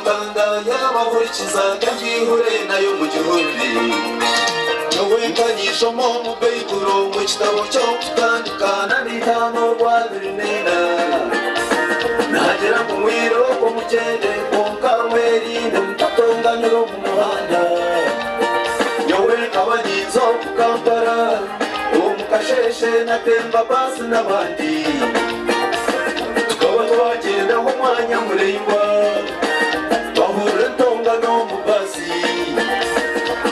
mutanga y'abahurikiza kangihure nayo mu gihumbi n'uwekanyisha mu beiguro mu kitabo cyo kutandukana n'itano rwa birinena nagera mu mwiro ko mugende ko karweri n'umutatonganyiro mu muhanda nyowe kabanizo ku Kampala umukasheshe na Temba basi n'abandi tukaba twagenda mu mwanya muremba bahura ntongano mu basi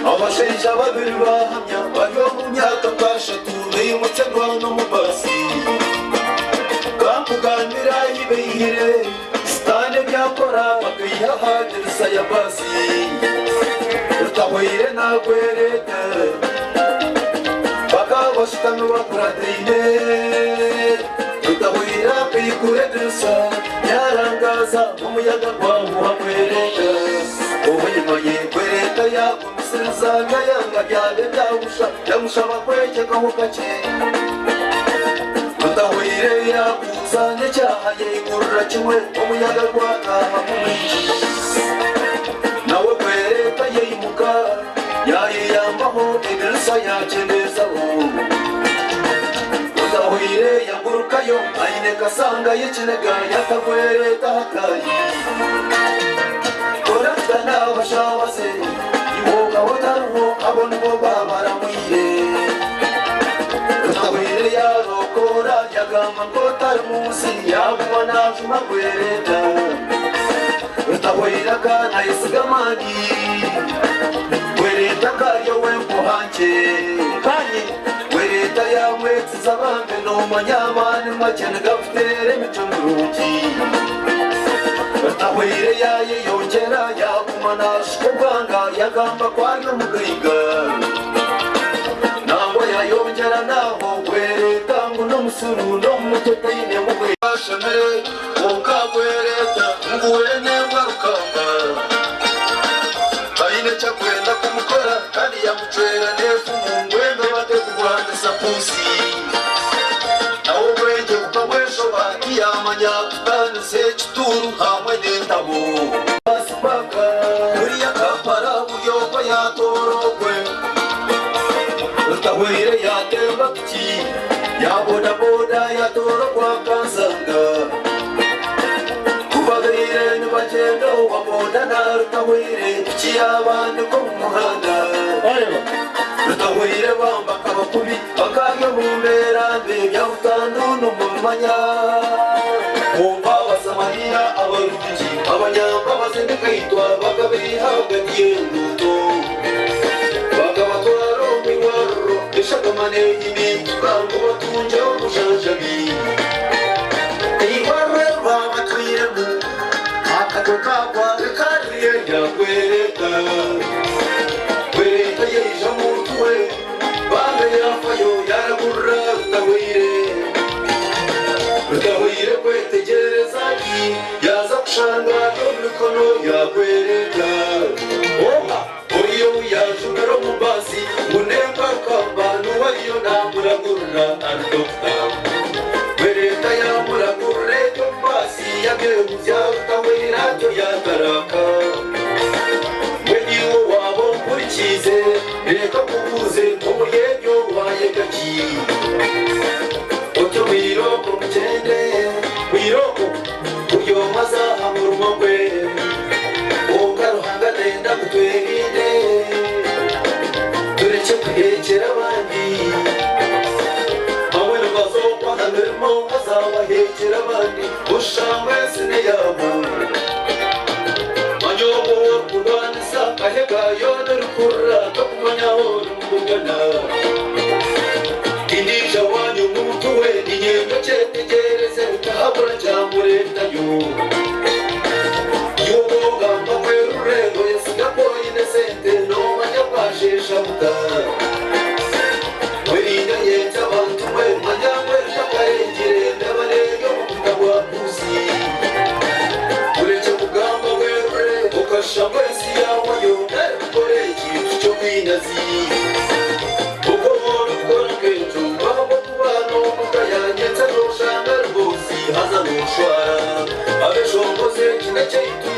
abasheja babiri bahamya bariho mu myaka kashatu bimutse no mu basi kampuganira ibihire stane byakora bakayihahadirisa ya basi utahwire nagwerete bakabashikanura kuradine utahwira kwikuredesa yarangaza umuyaga kwawo hamwerete ubuyimaye kwereta yakumisirizaga yanga byabe byawusha yamushaba kwekekaho gake utahwire yakuzanye cyaha yigurura kimwe umuyaga gwataha mu miji nawe kwereta yeyimuka yayiyambaho idirisa yakendezaho utahwire yagurukayo ayineka sanga y'ikinega yakagwereta hakayi korata n'abashabase iwoga wotaruho abona uwo babaramwire utahwire yarokora yagamba ngo tari munsi yaguma najuma kwereta utahwire akana yisigamani kwereta karyo wempuhanke kanye kwereta yamwetsiza abambe nomanyamani makene gafutere mico mirungi utahwire yaye yongera yaguma nashiko bwanga yagamba kwaryo mugahiga nangwa yayongera naho kwereta ngo n'umusuru n'umutotayine mugashemere ukagwereta nguwe nengwa rukamba kayine cyakwenda kumukora kandi yamucwera nefu mu ngwembe bate kurwanda sapusi nawo bwenge ukabweshoba iyamanya kutanise kituru hamwe n'entabo basipaka muri ya Kampala buyoba yatorokwe utahwire yatemba tuki yaboda boda yatorokwa kansanga kubagire nibagenda waboda na rutahwire tuki abandi ko mu muhanda rutahwire bambaka abakubi bakajya mu mberambe bya butandu n'umumanya kumva abasamariya abarutuki abanyamba bazindika yitwa bakabihabwa n'yenduto bakabatwara miwaro ishagamane y'ibintu kandi batunje umujanjabi iwarwe babatwiremu akatokagwa kariye yakwereka kwereka yeja muntu we bambe yafayo yaragurra rutahwire kwetegereza ki yaza kushanga n'imikono yakwereka oha uriyo yajumero mu basi munemba kamba nuwariyo namuragurra andokta kwereka yamuragurre yo mu basi yagebuzya rutahwira cyo yataraka mwenyiwo wabo nkurikize reka kubuze umuryenyo wayegaki otyo wiroko mugende wiroko uyo maza amuruma kwe ugaruhanga nenda kutwerinde tureke kuhekera abandi amwe n'abazokwa hamerimo azabahekera abandi ushangwe sine yabo manyobo kurwanisa ahega yone rukura tokumanyaho rumugana indija wanyu muntu we ninyendo cyetegereze utahabura cyamuretayo yogamba kwerurego yasiga koyine sente nomanya kwashesha buta werinda yeta abantu we manyangwe shakarengere ndabareyo mukutagwa kusi ureke kugamba kwerurego ukashamba isi yawe yo ndarikore ikintu cyo kwinazi haza nushwara abeshongoze kina cyaitu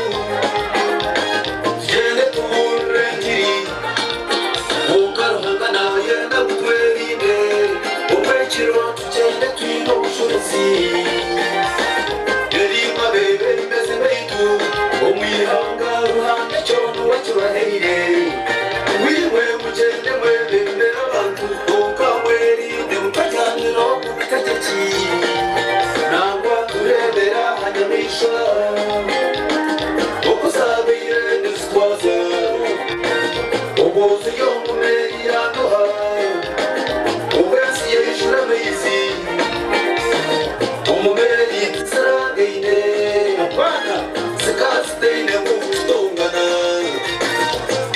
chono wachurahire wiwe mugende mwebembera abantu konka mweri nemukajyaniro kubitagechi nangwa turebera hanyamisha okusabire nisitwaza obozi yomumeri yaduha obensi yishura meizi omumeri saragaine apana sikasiteine mukutongana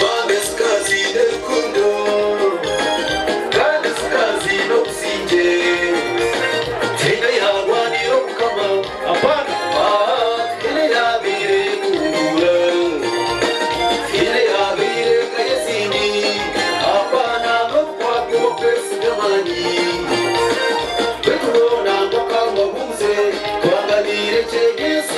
bambe sikazine kundo kandi sikazine obusinge teine yagwanira okukama apana teine yabire kungura teine yabire kayesindi apana nokukwata okwesigamanyi betubona ngokamwabuze twanganire kyegesa